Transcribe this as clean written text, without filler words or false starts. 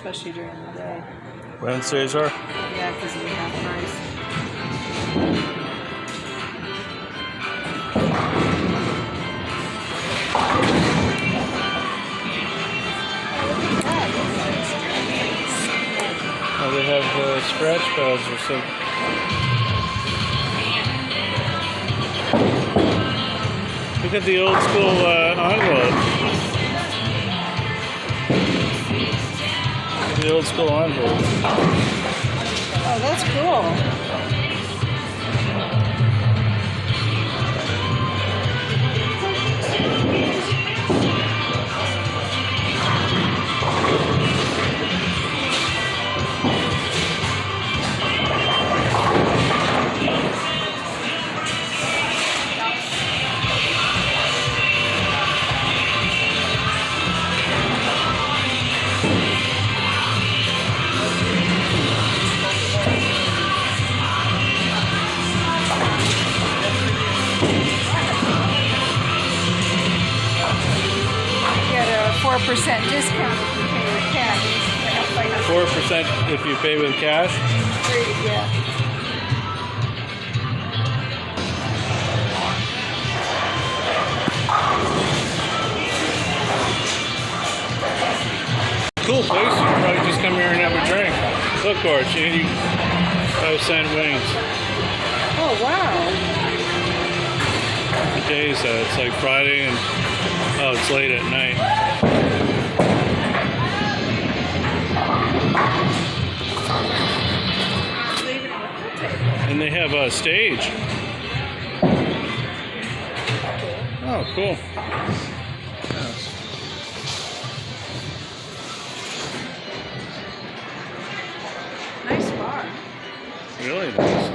especially during the day. Wednesdays are? Yeah, because of the half price. Oh, they have scratch pads or something. Look at the old school envelope. The old school envelope. Oh, that's cool. Get a 4% discount if you pay with cash. 4% if you pay with cash? Yeah. Cool place. You can probably just come here and have a drink. Look, Gorge, 85-cent wings. Oh, wow. What day is that? It's like Friday and oh, it's late at night. And they have a stage. Oh, cool. Nice bar. Really nice.